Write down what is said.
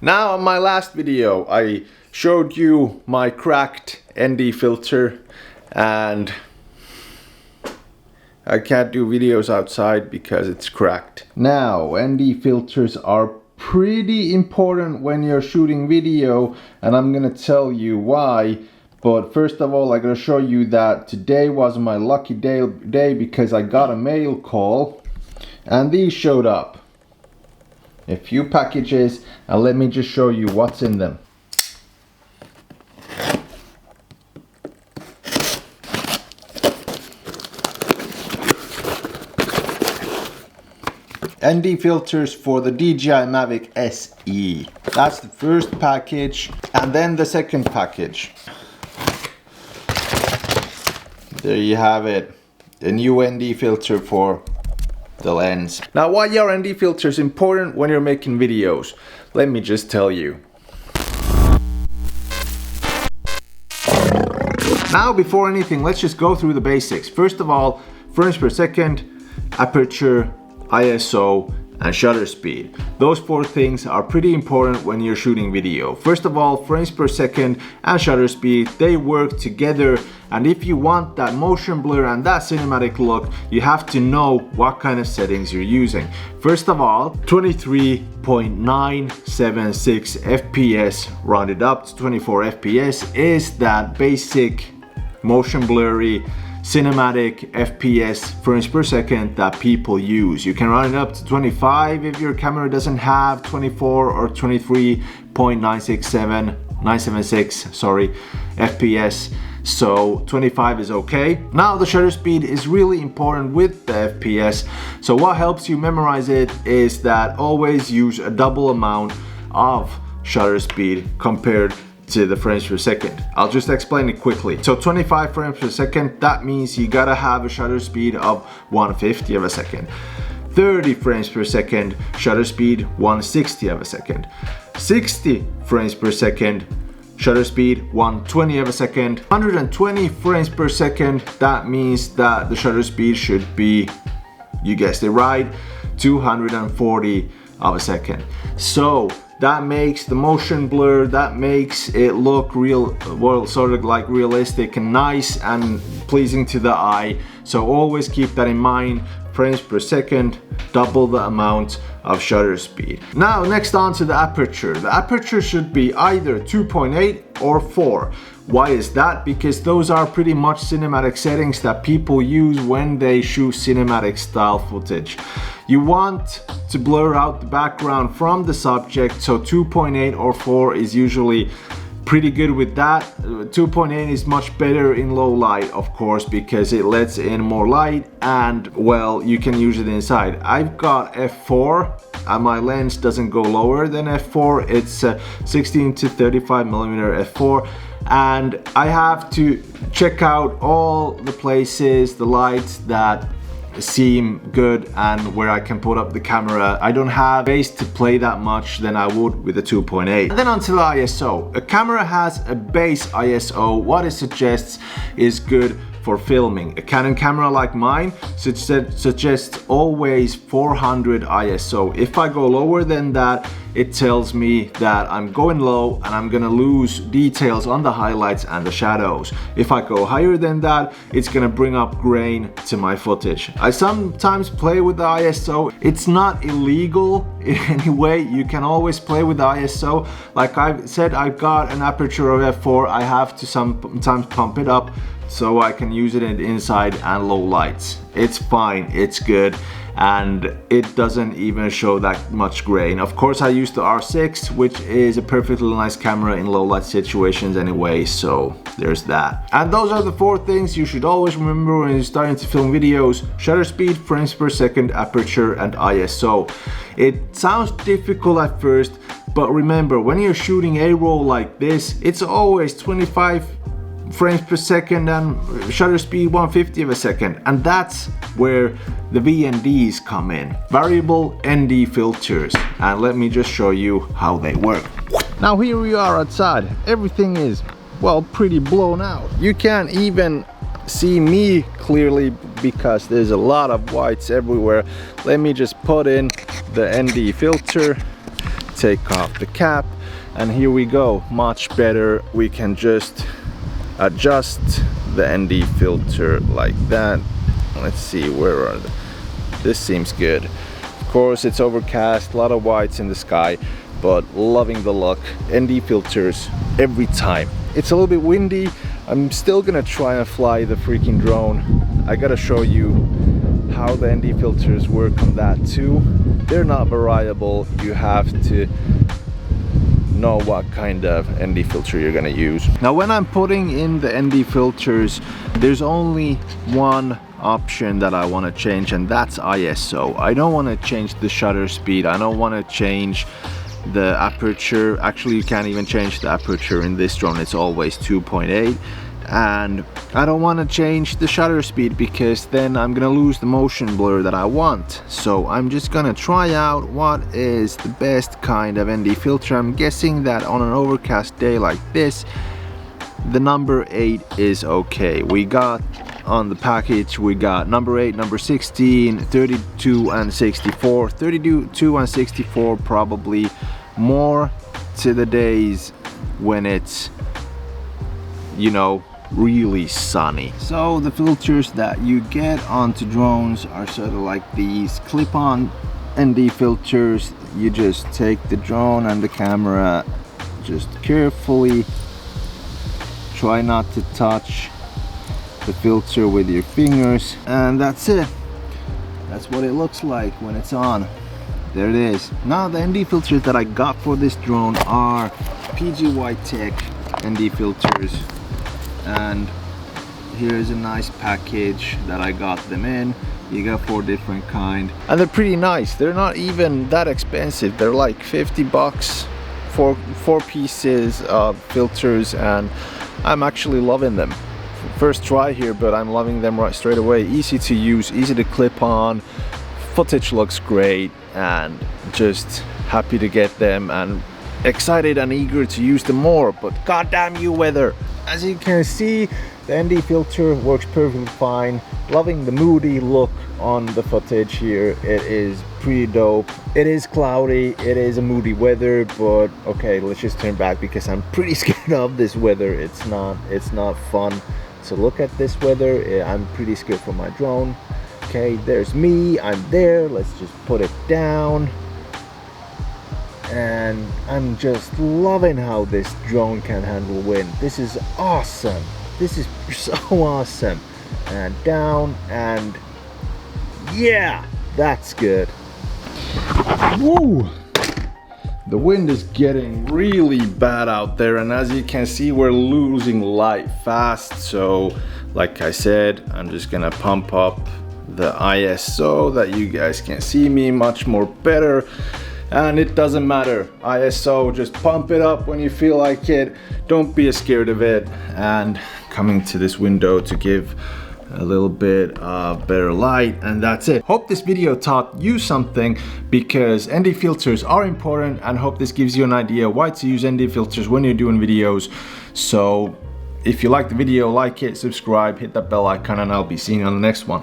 Now, in my last video, I showed you my cracked ND filter, and I can't do videos outside because it's cracked. Now, ND filters are pretty important when you're shooting video, and I'm gonna tell you why. But first of all, I'm gonna show you that today was my lucky day because I got a mail call and these showed up. A few packages, and let me just show you what's in them. ND filters for the DJI Mavic SE. That's the first package, and then the second package. There you have it, the new ND filter for the lens. Now, why are ND filters important when you're making videos? Let me just tell you. Now, before anything, let's just go through the basics. First of all, frames per second, aperture, ISO, and shutter speed. Those four things are pretty important when you're shooting video. First of all, frames per second and shutter speed, they work together, and if you want that motion blur and that cinematic look, you have to know what kind of settings you're using. First of all, 23.976 FPS rounded up to 24 FPS is that basic motion blurry cinematic FPS frames per second that people use. You can round it up to 25 if your camera doesn't have 24 or 23.976 FPS. So 25 is okay. Now, the shutter speed is really important with the FPS. So what helps you memorize it is that always use a double amount of shutter speed compared to the frames per second. I'll just explain it quickly. So 25 frames per second, that means you gotta have a shutter speed of 1/50 of a second. 30 frames per second, shutter speed 1/60 of a second. 60 frames per second, shutter speed 1/20 of a second. 120 frames per second, that means that the shutter speed should be, you guessed it right, 240 of a second. So that makes the motion blur, that makes it look real, well, sort of like realistic and nice and pleasing to the eye. So always keep that in mind. Frames per second, double the amount of shutter speed. Now, next on to the aperture. The aperture should be either 2.8 or 4. Why is that? Because those are pretty much cinematic settings that people use when they shoot cinematic style footage. You want to blur out the background from the subject, so 2.8 or 4 is usually pretty good with that. 2.8 is much better in low light, of course, because it lets in more light and, well, you can use it inside. I've got f4 and my lens doesn't go lower than f4. It's 16 to 35 millimeter f4, and I have to check out all the places, the lights that seem good and where I can put up the camera. I don't have space to play that much than I would with a 2.8. And then onto the ISO. A camera has a base ISO. What it suggests is good for filming. A Canon camera like mine suggests always 400 ISO. If I go lower than that, it tells me that I'm going low and I'm gonna lose details on the highlights and the shadows. If I go higher than that, it's gonna bring up grain to my footage. I sometimes play with the ISO. It's not illegal in any way. You can always play with the ISO. Like I've said, I've got an aperture of f4. I have to sometimes pump it up so I can use it in inside and low lights. It's fine, it's good, and it doesn't even show that much grain. Of course, I use the R6, which is a perfectly nice camera in low light situations anyway, so there's that. And those are the four things you should always remember when you're starting to film videos: shutter speed, frames per second, aperture, and ISO. It sounds difficult at first, but remember, when you're shooting A-roll like this, it's always 25 frames per second and shutter speed 1/50 of a second, and that's where the VNDs come in, variable ND filters. And let me just show you how they work. Now here we are outside. Everything is, well, pretty blown out. You can't even see me clearly because there's a lot of whites everywhere. Let me just put in the ND filter, take off the cap, and here we go, much better. We can just adjust the ND filter like that. Let's see, where are this seems good. Of course it's overcast, a lot of whites in the sky, but loving the look. ND filters every time. It's a little bit windy. I'm still gonna try and fly the freaking drone. I gotta show you how the ND filters work on that too. They're not variable. You have to know what kind of ND filter you're gonna use. Now when I'm putting in the ND filters, there's only one option that I want to change, and that's ISO. I don't want to change the shutter speed. I don't want to change the aperture. Actually, you can't even change the aperture in this drone. It's always 2.8. And I don't want to change the shutter speed because then I'm gonna lose the motion blur that I want. So I'm just gonna try out what is the best kind of ND filter. I'm guessing that on an overcast day like this, the number 8 is okay. We got on the package, we got number 8, number 16, 32 and 64. 32 and 64 probably more to the days when it's, you know, really sunny. So the filters that you get onto drones are sort of like these clip-on ND filters. You just take the drone and the camera, just carefully try not to touch the filter with your fingers, and that's it. That's what it looks like when it's on. There it is. Now the ND filters that I got for this drone are PGY Tech ND filters, and here's a nice package that I got them in. You got 4 different kind, and they're pretty nice. They're not even that expensive. They're like 50 bucks for 4 pieces of filters, and I'm actually loving them. First try here, but I'm loving them right straight away. Easy to use, easy to clip on, footage looks great, and just happy to get them and excited and eager to use them more. But goddamn you, weather! As you can see, the ND filter works perfectly fine. Loving the moody look on the footage here. It is pretty dope. It is cloudy, it is a moody weather, but okay, let's just turn back because I'm pretty scared of this weather. It's not fun. So look at this weather. I'm pretty scared for my drone. Okay, there's me, I'm there. Let's just put it down. And I'm just loving how this drone can handle wind. This is awesome. This is so awesome. And down, and yeah, that's good. Woo! The wind is getting really bad out there, and as you can see, we're losing light fast. So like I said, I'm just gonna pump up the ISO that you guys can see me much more better. And it doesn't matter, ISO, just pump it up when you feel like it. Don't be scared of it. And coming to this window to give a little bit of better light, and that's it. Hope this video taught you something, because ND filters are important, and hope this gives you an idea why to use ND filters when you're doing videos. So if you like the video, like it, subscribe, hit that bell icon, and I'll be seeing you on the next one.